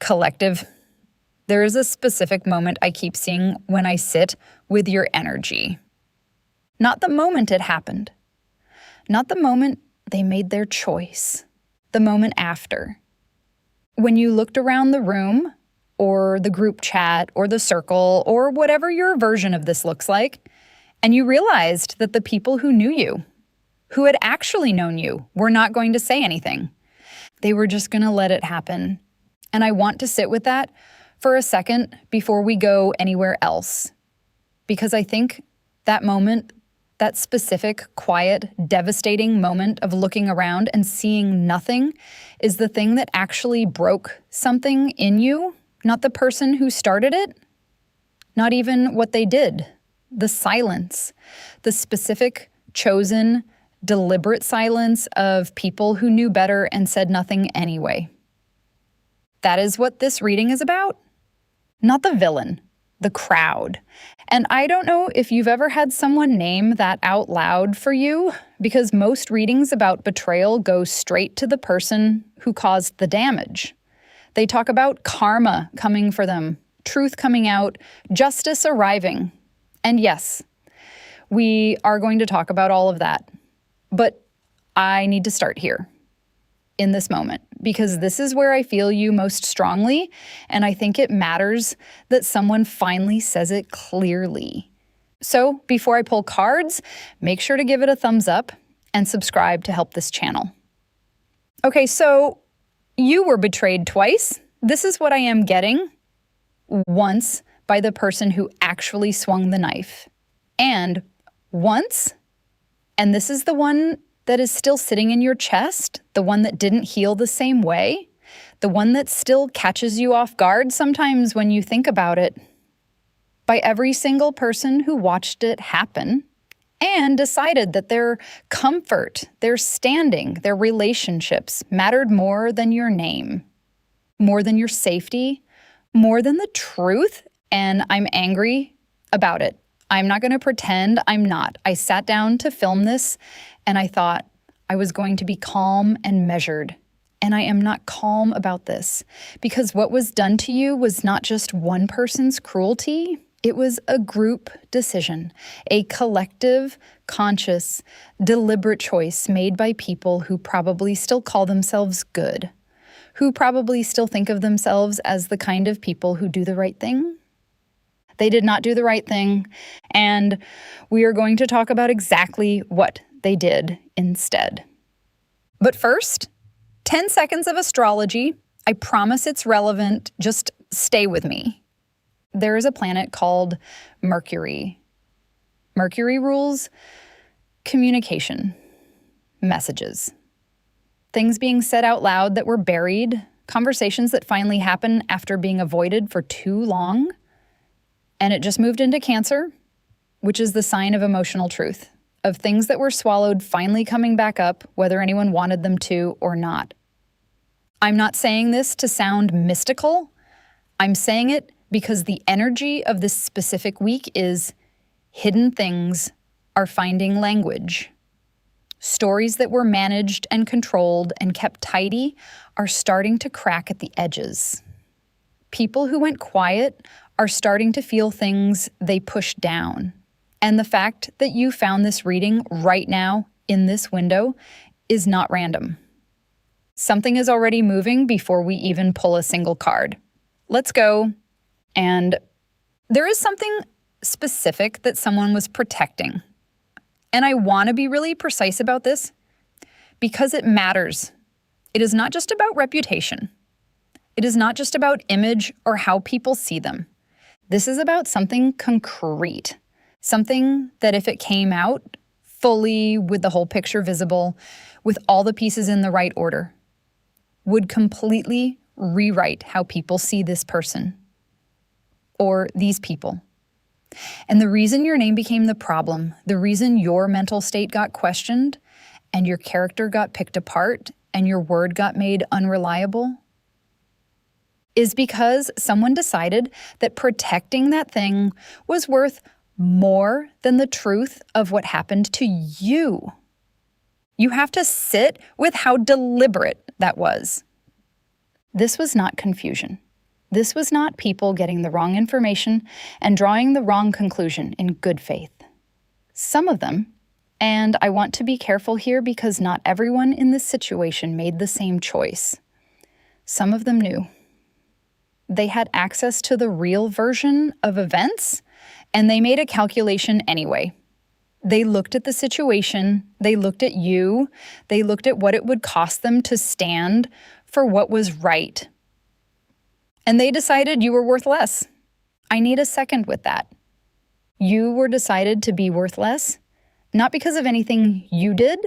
Collective, there is a specific moment I keep seeing when I sit with your energy. Not the moment it happened. Not the moment they made their choice. The moment after. When you looked around the room, or the group chat, or the circle, or whatever your version of this looks like, and you realized that the people who knew you, who had actually known you, were not going to say anything. They were just going to let it happen. And I want to sit with that for a second before we go anywhere else. Because I think that moment, that specific, quiet, devastating moment of looking around and seeing nothing is the thing that actually broke something in you, not the person who started it, not even what they did. The silence, the specific, chosen, deliberate silence of people who knew better and said nothing anyway. That is what this reading is about. Not the villain, the crowd. And I don't know if you've ever had someone name that out loud for you, because most readings about betrayal go straight to the person who caused the damage. They talk about karma coming for them, truth coming out, justice arriving. And yes, we are going to talk about all of that. But I need to start here, in this moment, because this is where I feel you most strongly, and I think it matters that someone finally says it clearly. So before I pull cards, make sure to give it a thumbs up and subscribe to help this channel. Okay, so you were betrayed twice. This is what I am getting. Once by the person who actually swung the knife. And once, and this is the one that is still sitting in your chest, the one that didn't heal the same way, the one that still catches you off guard sometimes when you think about it, by every single person who watched it happen and decided that their comfort, their standing, their relationships mattered more than your name, more than your safety, more than the truth, and I'm angry about it. I'm not going to pretend I'm not. I sat down to film this, and I thought I was going to be calm and measured. And I am not calm about this, because what was done to you was not just one person's cruelty. It was a group decision, a collective, conscious, deliberate choice made by people who probably still call themselves good, who probably still think of themselves as the kind of people who do the right thing. They did not do the right thing, and we are going to talk about exactly what they did instead. But first, 10 seconds of astrology. I promise it's relevant. Just stay with me. There is a planet called Mercury. Mercury rules communication, messages, things being said out loud that were buried, conversations that finally happen after being avoided for too long. And it just moved into Cancer, which is the sign of emotional truth, of things that were swallowed finally coming back up, whether anyone wanted them to or not. I'm not saying this to sound mystical. I'm saying it because the energy of this specific week is hidden things are finding language. Stories that were managed and controlled and kept tidy are starting to crack at the edges. People who went quiet are starting to feel things they pushed down. And the fact that you found this reading right now in this window is not random. Something is already moving before we even pull a single card. Let's go. And there is something specific that someone was protecting. And I want to be really precise about this because it matters. It is not just about reputation. It is not just about image or how people see them. This is about something concrete, something that if it came out fully with the whole picture visible, with all the pieces in the right order, would completely rewrite how people see this person or these people. And the reason your name became the problem, the reason your mental state got questioned and your character got picked apart and your word got made unreliable, is because someone decided that protecting that thing was worth more than the truth of what happened to you. You have to sit with how deliberate that was. This was not confusion. This was not people getting the wrong information and drawing the wrong conclusion in good faith. Some of them, and I want to be careful here because not everyone in this situation made the same choice. Some of them knew. They had access to the real version of events, and they made a calculation anyway. They looked at the situation, they looked at you, they looked at what it would cost them to stand for what was right. And they decided you were worth less. I need a second with that. You were decided to be worth less, not because of anything you did,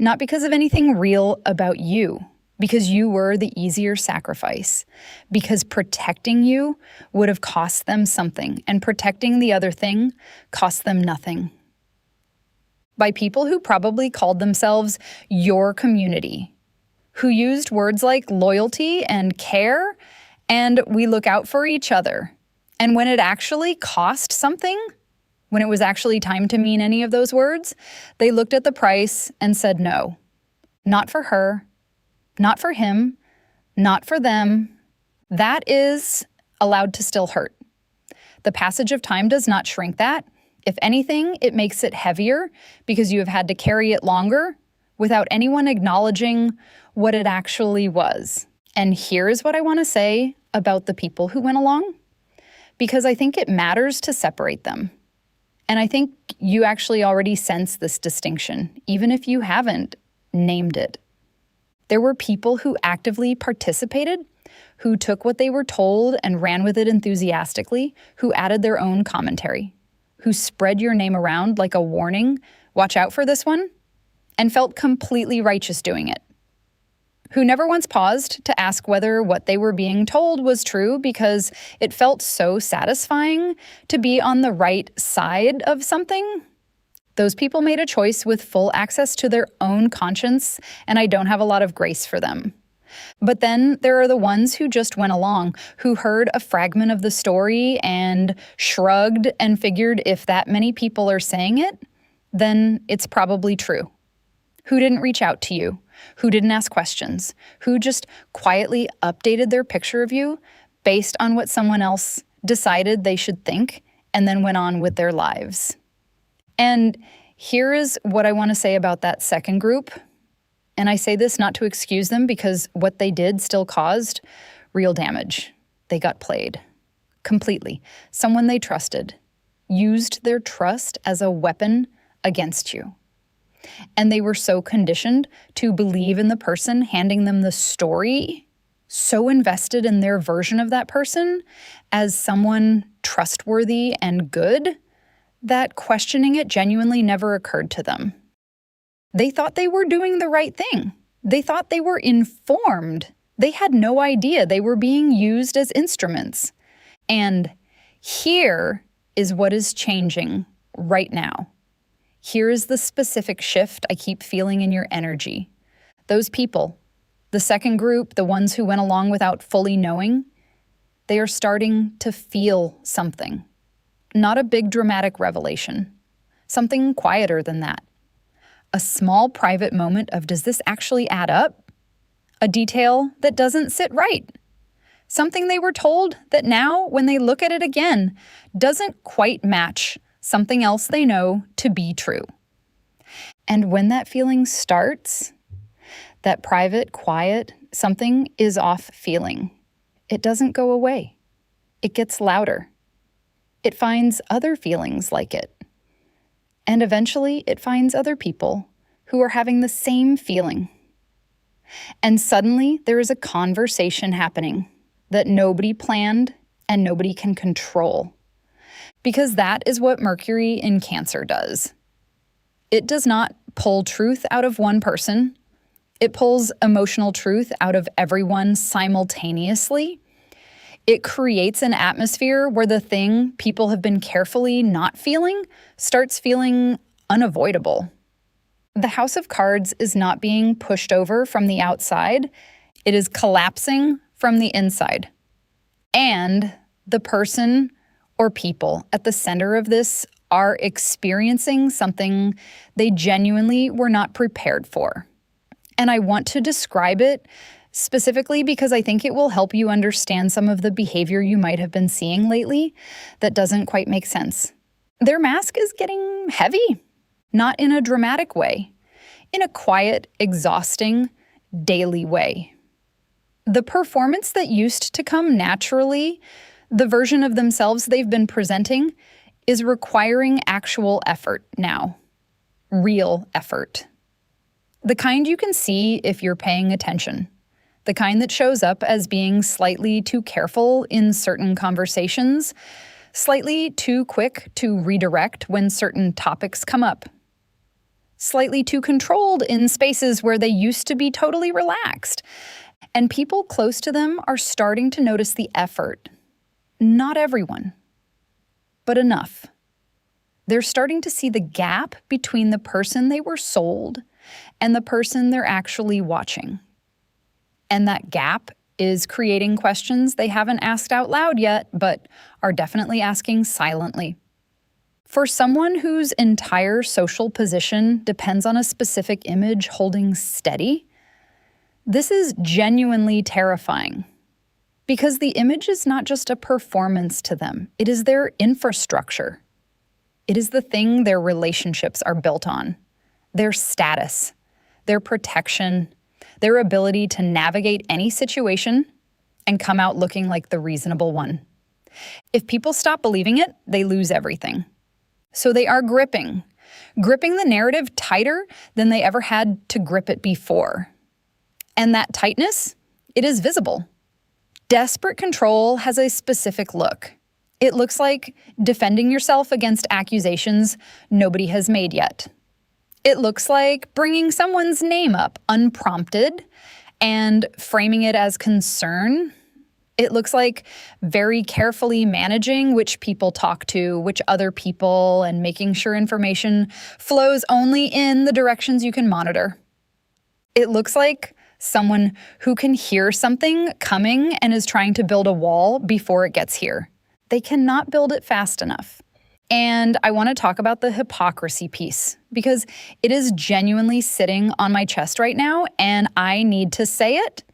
not because of anything real about you, because you were the easier sacrifice, because protecting you would have cost them something, and protecting the other thing cost them nothing. By people who probably called themselves your community, who used words like loyalty and care, and we look out for each other. And when it actually cost something, when it was actually time to mean any of those words, they looked at the price and said no. Not for her, not for him, not for them. That is allowed to still hurt. The passage of time does not shrink that. If anything, it makes it heavier because you have had to carry it longer without anyone acknowledging what it actually was. And here's what I want to say about the people who went along, because I think it matters to separate them. And I think you actually already sense this distinction, even if you haven't named it. There were people who actively participated, who took what they were told and ran with it enthusiastically, who added their own commentary, who spread your name around like a warning, watch out for this one, and felt completely righteous doing it. Who never once paused to ask whether what they were being told was true because it felt so satisfying to be on the right side of something. Those people made a choice with full access to their own conscience, and I don't have a lot of grace for them. But then there are the ones who just went along, who heard a fragment of the story and shrugged and figured if that many people are saying it, then it's probably true. Who didn't reach out to you, who didn't ask questions, who just quietly updated their picture of you based on what someone else decided they should think and then went on with their lives. And here is what I want to say about that second group. And I say this not to excuse them because what they did still caused real damage. They got played completely. Someone they trusted used their trust as a weapon against you. And they were so conditioned to believe in the person handing them the story, so invested in their version of that person as someone trustworthy and good, that questioning it genuinely never occurred to them. They thought they were doing the right thing. They thought they were informed. They had no idea they were being used as instruments. And here is what is changing right now. Here is the specific shift I keep feeling in your energy. Those people, the second group, the ones who went along without fully knowing, they are starting to feel something. Not a big dramatic revelation. Something quieter than that. A small private moment of, does this actually add up? A detail that doesn't sit right. Something they were told that now, when they look at it again, doesn't quite match something else they know to be true. And when that feeling starts, that private, quiet, something is off feeling, it doesn't go away. It gets louder. It finds other feelings like it. And eventually it finds other people who are having the same feeling. And suddenly there is a conversation happening that nobody planned and nobody can control. Because that is what Mercury in Cancer does. It does not pull truth out of one person. It pulls emotional truth out of everyone simultaneously. It creates an atmosphere where the thing people have been carefully not feeling starts feeling unavoidable. The House of Cards is not being pushed over from the outside. It is collapsing from the inside. And the person or people at the center of this are experiencing something they genuinely were not prepared for. And I want to describe it specifically because I think it will help you understand some of the behavior you might have been seeing lately that doesn't quite make sense. Their mask is getting heavy, not in a dramatic way, in a quiet, exhausting, daily way. The performance that used to come naturally, the version of themselves they've been presenting, is requiring actual effort now. Real effort. The kind you can see if you're paying attention. The kind that shows up as being slightly too careful in certain conversations, slightly too quick to redirect when certain topics come up, slightly too controlled in spaces where they used to be totally relaxed. And people close to them are starting to notice the effort. Not everyone, but enough. They're starting to see the gap between the person they were sold and the person they're actually watching. And that gap is creating questions they haven't asked out loud yet, but are definitely asking silently. For someone whose entire social position depends on a specific image holding steady, this is genuinely terrifying. Because the image is not just a performance to them, it is their infrastructure. It is the thing their relationships are built on, their status, their protection, their ability to navigate any situation and come out looking like the reasonable one. If people stop believing it, they lose everything. So they are gripping the narrative tighter than they ever had to grip it before. And that tightness, it is visible. Desperate control has a specific look. It looks like defending yourself against accusations nobody has made yet. It looks like bringing someone's name up unprompted and framing it as concern. It looks like very carefully managing which people talk to, which other people, and making sure information flows only in the directions you can monitor. It looks like someone who can hear something coming and is trying to build a wall before it gets here. They cannot build it fast enough. And I want to talk about the hypocrisy piece because it is genuinely sitting on my chest right now and I need to say it.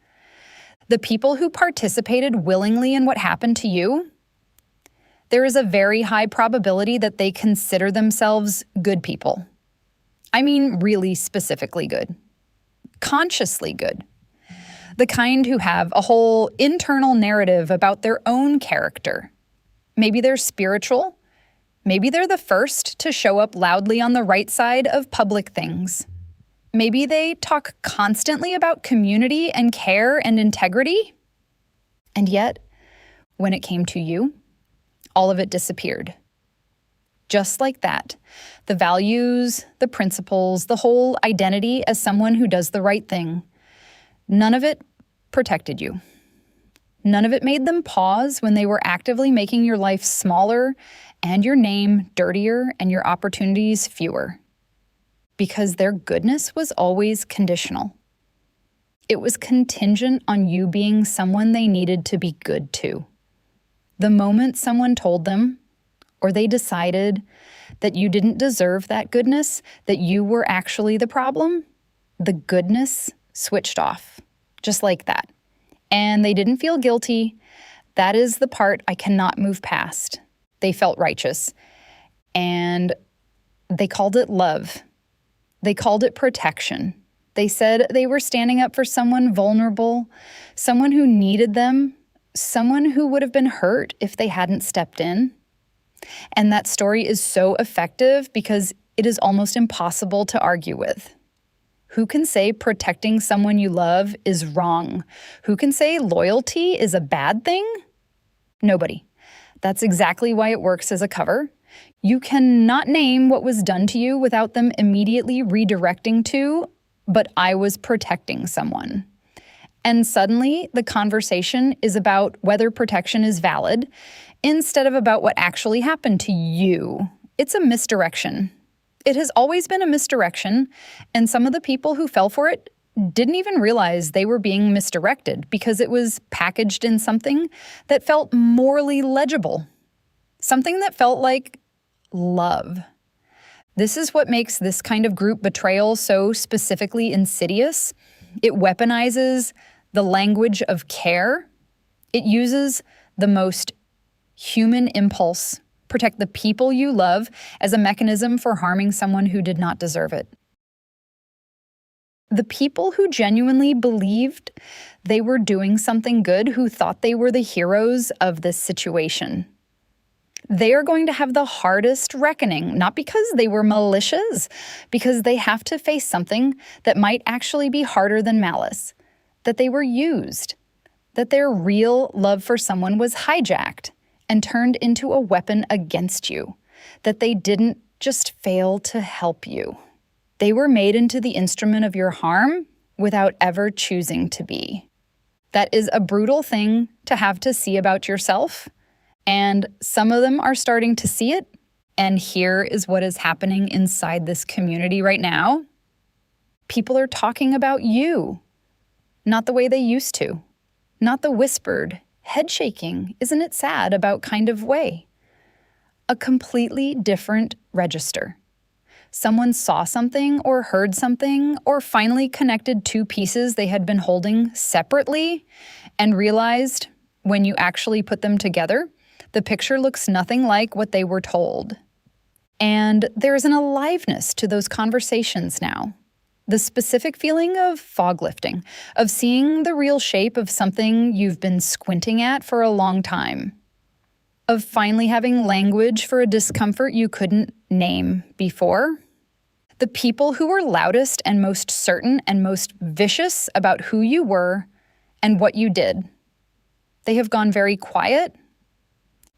The people who participated willingly in what happened to you, there is a very high probability that they consider themselves good people. I mean, really specifically good. Consciously good. The kind who have a whole internal narrative about their own character. Maybe they're spiritual. Maybe they're the first to show up loudly on the right side of public things. Maybe they talk constantly about community and care and integrity. And yet, when it came to you, all of it disappeared. Just like that, the values, the principles, the whole identity as someone who does the right thing, none of it protected you. None of it made them pause when they were actively making your life smaller and your name dirtier and your opportunities fewer. Because their goodness was always conditional. It was contingent on you being someone they needed to be good to. The moment someone told them, or they decided that you didn't deserve that goodness, that you were actually the problem, the goodness switched off, just like that. And they didn't feel guilty. That is the part I cannot move past. They felt righteous. And they called it love. They called it protection. They said they were standing up for someone vulnerable, someone who needed them, someone who would have been hurt if they hadn't stepped in. And that story is so effective because it is almost impossible to argue with. Who can say protecting someone you love is wrong? Who can say loyalty is a bad thing? Nobody. That's exactly why it works as a cover. You cannot name what was done to you without them immediately redirecting to, but I was protecting someone. And suddenly, the conversation is about whether protection is valid instead of about what actually happened to you. It's a misdirection. It has always been a misdirection, and some of the people who fell for it didn't even realize they were being misdirected because it was packaged in something that felt morally legible. Something that felt like love. This is what makes this kind of group betrayal so specifically insidious. It weaponizes the language of care. It uses the most human impulse, protect the people you love, as a mechanism for harming someone who did not deserve it. The people who genuinely believed they were doing something good, who thought they were the heroes of this situation, they are going to have the hardest reckoning, not because they were malicious, because they have to face something that might actually be harder than malice, that they were used, that their real love for someone was hijacked and turned into a weapon against you, that they didn't just fail to help you. They were made into the instrument of your harm without ever choosing to be. That is a brutal thing to have to see about yourself, and some of them are starting to see it, and here is what is happening inside this community right now. People are talking about you, not the way they used to, not the whispered, head-shaking, isn't it sad about kind of way. A completely different register. Someone saw something or heard something or finally connected two pieces they had been holding separately and realized when you actually put them together, the picture looks nothing like what they were told. And there's an aliveness to those conversations now. The specific feeling of fog lifting, of seeing the real shape of something you've been squinting at for a long time, of finally having language for a discomfort you couldn't name before. The people who were loudest and most certain and most vicious about who you were and what you did, they have gone very quiet,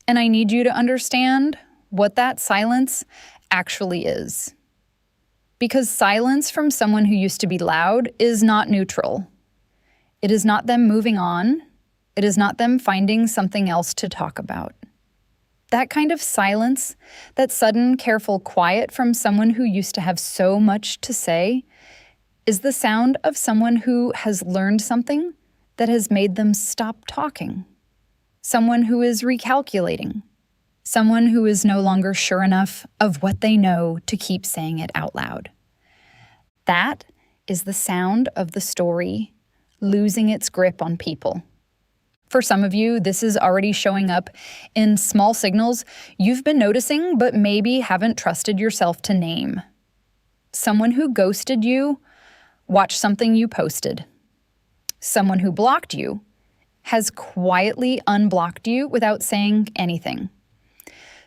and I need you to understand what that silence actually is. Because silence from someone who used to be loud is not neutral. It is not them moving on. It is not them finding something else to talk about. That kind of silence, that sudden, careful quiet from someone who used to have so much to say, is the sound of someone who has learned something that has made them stop talking. Someone who is recalculating. Someone who is no longer sure enough of what they know to keep saying it out loud. That is the sound of the story losing its grip on people. For some of you, this is already showing up in small signals you've been noticing but maybe haven't trusted yourself to name. Someone who ghosted you watched something you posted. Someone who blocked you has quietly unblocked you without saying anything.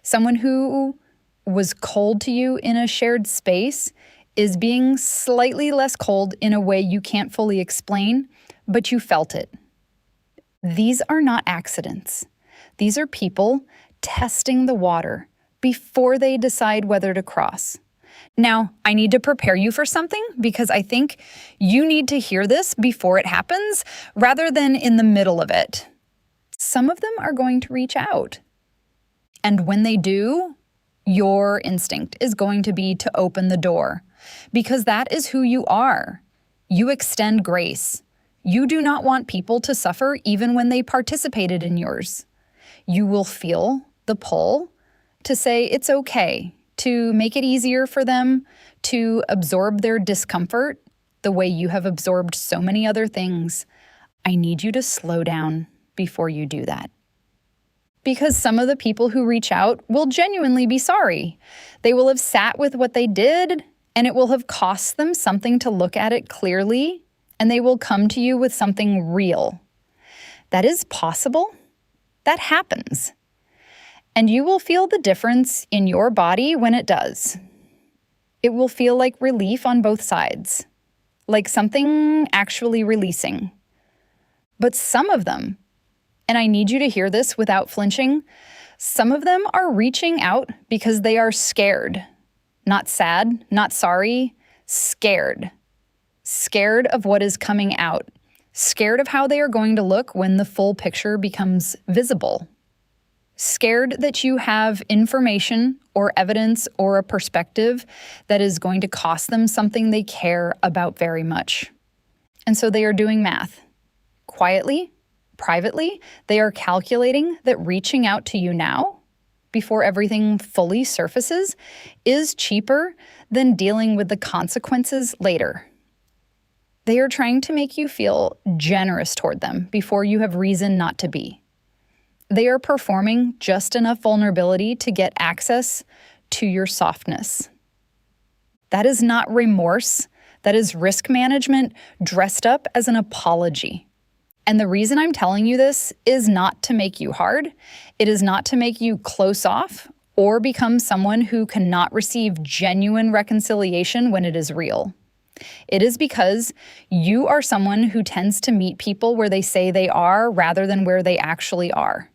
Someone who was cold to you in a shared space is being slightly less cold in a way you can't fully explain, but you felt it. These are not accidents. These are people testing the water before they decide whether to cross. Now, I need to prepare you for something because I think you need to hear this before it happens rather than in the middle of it. Some of them are going to reach out. And when they do, your instinct is going to be to open the door because that is who you are. You extend grace. You do not want people to suffer even when they participated in yours. You will feel the pull to say it's okay, to make it easier for them to absorb their discomfort the way you have absorbed so many other things. I need you to slow down before you do that. Because some of the people who reach out will genuinely be sorry. They will have sat with what they did, and it will have cost them something to look at it clearly, and they will come to you with something real. That is possible. That happens. And you will feel the difference in your body when it does. It will feel like relief on both sides, like something actually releasing. But some of them, and I need you to hear this without flinching, some of them are reaching out because they are scared. Not sad, not sorry, scared. Scared of what is coming out. Scared of how they are going to look when the full picture becomes visible. Scared that you have information or evidence or a perspective that is going to cost them something they care about very much. And so they are doing math. Quietly, privately, they are calculating that reaching out to you now, before everything fully surfaces, is cheaper than dealing with the consequences later. They are trying to make you feel generous toward them before you have reason not to be. They are performing just enough vulnerability to get access to your softness. That is not remorse. That is risk management dressed up as an apology. And the reason I'm telling you this is not to make you hard. It is not to make you close off or become someone who cannot receive genuine reconciliation when it is real. It is because you are someone who tends to meet people where they say they are rather than where they actually are.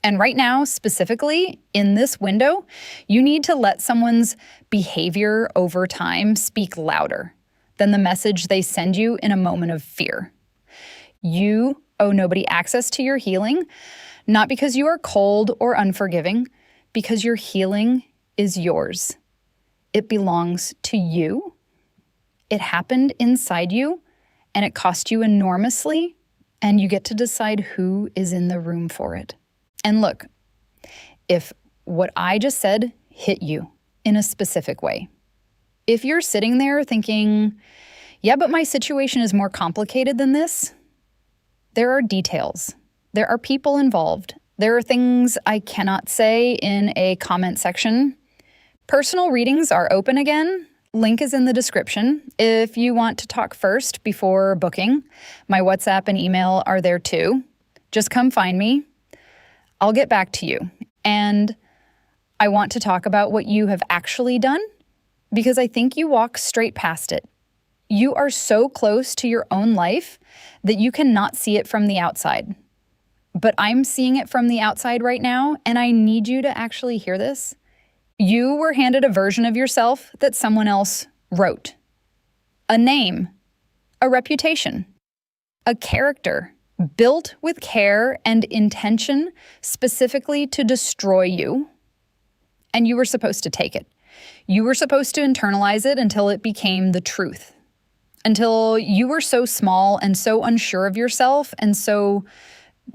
And right now, specifically in this window, you need to let someone's behavior over time speak louder than the message they send you in a moment of fear. You owe nobody access to your healing, not because you are cold or unforgiving, because your healing is yours. It belongs to you. It happened inside you, and it cost you enormously, and you get to decide who is in the room for it. And look, if what I just said hit you in a specific way, if you're sitting there thinking, yeah, but my situation is more complicated than this, there are details. There are people involved. There are things I cannot say in a comment section. Personal readings are open again. Link is in the description. If you want to talk first before booking, my WhatsApp and email are there too. Just come find me. I'll get back to you. And I want to talk about what you have actually done because I think you walk straight past it. You are so close to your own life that you cannot see it from the outside. But I'm seeing it from the outside right now, and I need you to actually hear this. You were handed a version of yourself that someone else wrote. A name, a reputation, a character built with care and intention specifically to destroy you, and you were supposed to take it. You were supposed to internalize it until it became the truth, until you were so small and so unsure of yourself and so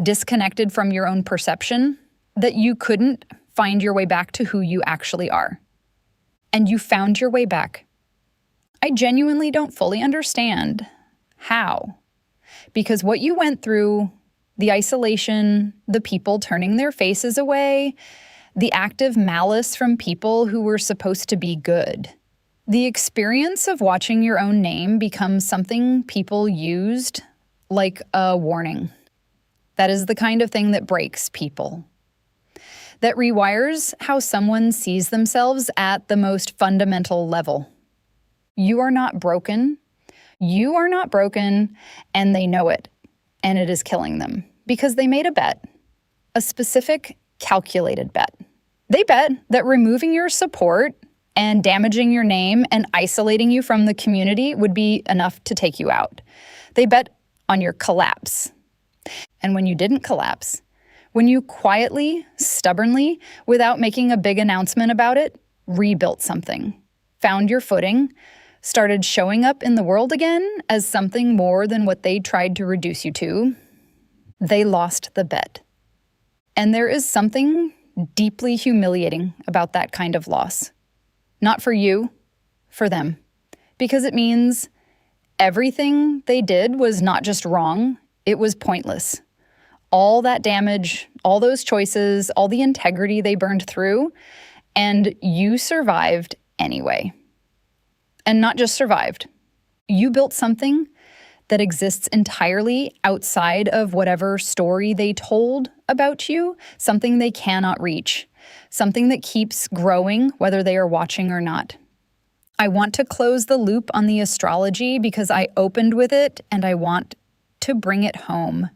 disconnected from your own perception that you couldn't find your way back to who you actually are. And you found your way back. I genuinely don't fully understand how. Because what you went through, the isolation, the people turning their faces away, the active malice from people who were supposed to be good, the experience of watching your own name become something people used like a warning. That is the kind of thing that breaks people. That rewires how someone sees themselves at the most fundamental level. You are not broken. You are not broken, and they know it, and it is killing them because they made a bet, a specific, calculated bet. They bet that removing your support and damaging your name and isolating you from the community would be enough to take you out. They bet on your collapse. And when you didn't collapse, when you quietly, stubbornly, without making a big announcement about it, rebuilt something, found your footing, started showing up in the world again as something more than what they tried to reduce you to, they lost the bet. And there is something deeply humiliating about that kind of loss. Not for you, for them. Because it means everything they did was not just wrong, it was pointless. All that damage, all those choices, all the integrity they burned through, and you survived anyway. And not just survived. You built something that exists entirely outside of whatever story they told about you, something they cannot reach, something that keeps growing whether they are watching or not. I want to close the loop on the astrology because I opened with it and I want to bring it home.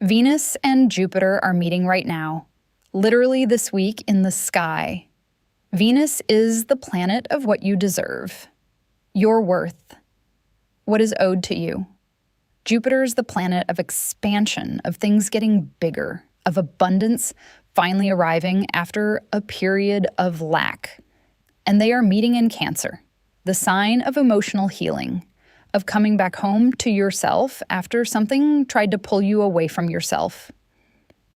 Venus and Jupiter are meeting right now, literally this week in the sky. Venus is the planet of what you deserve, your worth, what is owed to you. Jupiter is the planet of expansion, of things getting bigger, of abundance finally arriving after a period of lack. And they are meeting in Cancer, the sign of emotional healing, of coming back home to yourself after something tried to pull you away from yourself.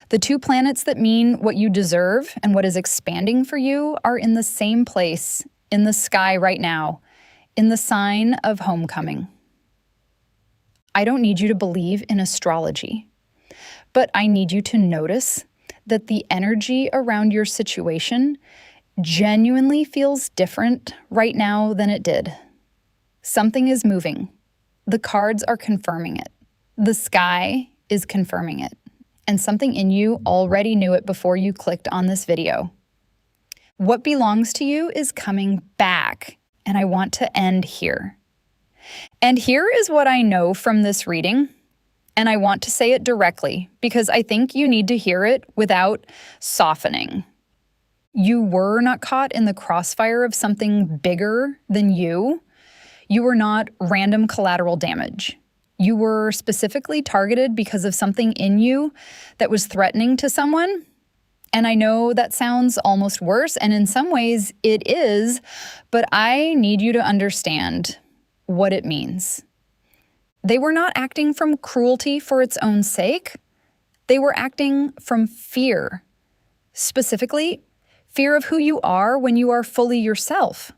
The two planets that mean what you deserve and what is expanding for you are in the same place, in the sky right now, in the sign of homecoming. I don't need you to believe in astrology, but I need you to notice that the energy around your situation genuinely feels different right now than it did. Something is moving. The cards are confirming it. The sky is confirming it. And something in you already knew it before you clicked on this video. What belongs to you is coming back, and I want to end here. And here is what I know from this reading, and I want to say it directly because I think you need to hear it without softening. You were not caught in the crossfire of something bigger than you. You were not random collateral damage. You were specifically targeted because of something in you that was threatening to someone. And I know that sounds almost worse, and in some ways it is, but I need you to understand what it means. They were not acting from cruelty for its own sake. They were acting from fear. Specifically, fear of who you are when you are fully yourself.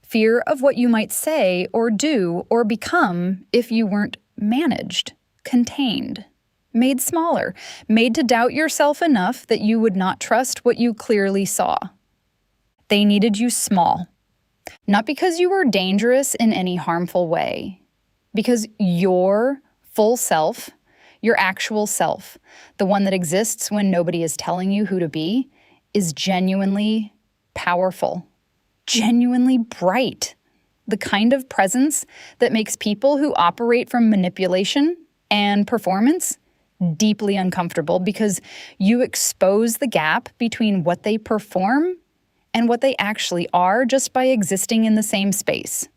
Fear of what you might say or do or become if you weren't managed, contained, made smaller, made to doubt yourself enough that you would not trust what you clearly saw. They needed you small, not because you were dangerous in any harmful way, because your full self, your actual self, the one that exists when nobody is telling you who to be, is genuinely powerful, genuinely bright. The kind of presence that makes people who operate from manipulation and performance deeply uncomfortable because you expose the gap between what they perform and what they actually are just by existing in the same space.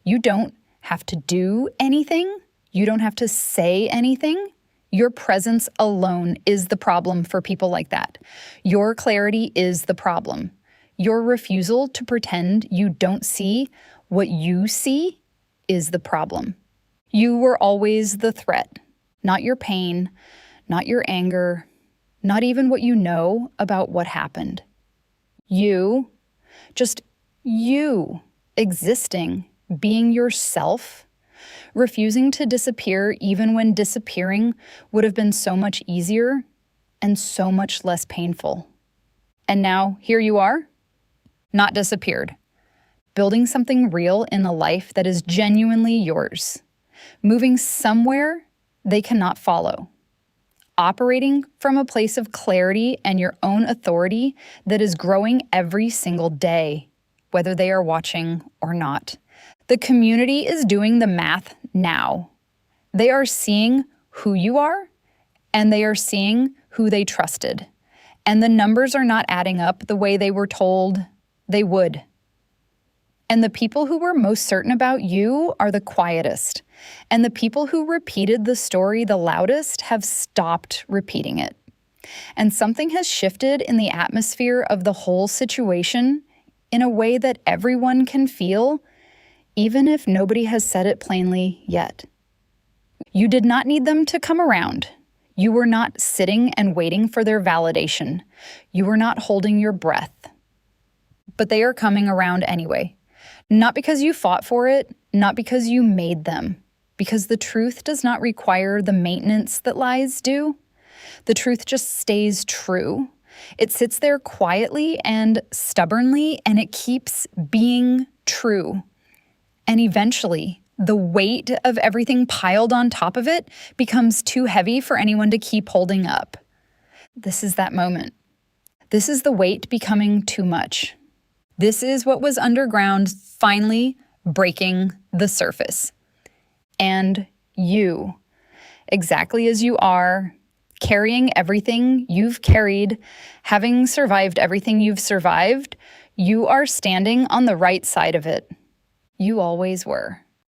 You don't have to do anything. You don't have to say anything. Your presence alone is the problem for people like that. Your clarity is the problem. Your refusal to pretend you don't see what you see is the problem. You were always the threat, not your pain, not your anger, not even what you know about what happened. You, just you, existing, being yourself, refusing to disappear even when disappearing would have been so much easier and so much less painful. And now, here you are, not disappeared, building something real in a life that is genuinely yours, moving somewhere they cannot follow, operating from a place of clarity and your own authority that is growing every single day, whether they are watching or not. The community is doing the math now. They are seeing who you are, and they are seeing who they trusted. And the numbers are not adding up the way they were told they would. And the people who were most certain about you are the quietest. And the people who repeated the story the loudest have stopped repeating it. And something has shifted in the atmosphere of the whole situation in a way that everyone can feel, even if nobody has said it plainly yet. You did not need them to come around. You were not sitting and waiting for their validation. You were not holding your breath. But they are coming around anyway. Not because you fought for it, not because you made them, because the truth does not require the maintenance that lies do. The truth just stays true. It sits there quietly and stubbornly, and it keeps being true. And eventually, the weight of everything piled on top of it becomes too heavy for anyone to keep holding up. This is that moment. This is the weight becoming too much. This is what was underground finally breaking the surface. And you, exactly as you are, carrying everything you've carried, having survived everything you've survived, you are standing on the right side of it. You always were.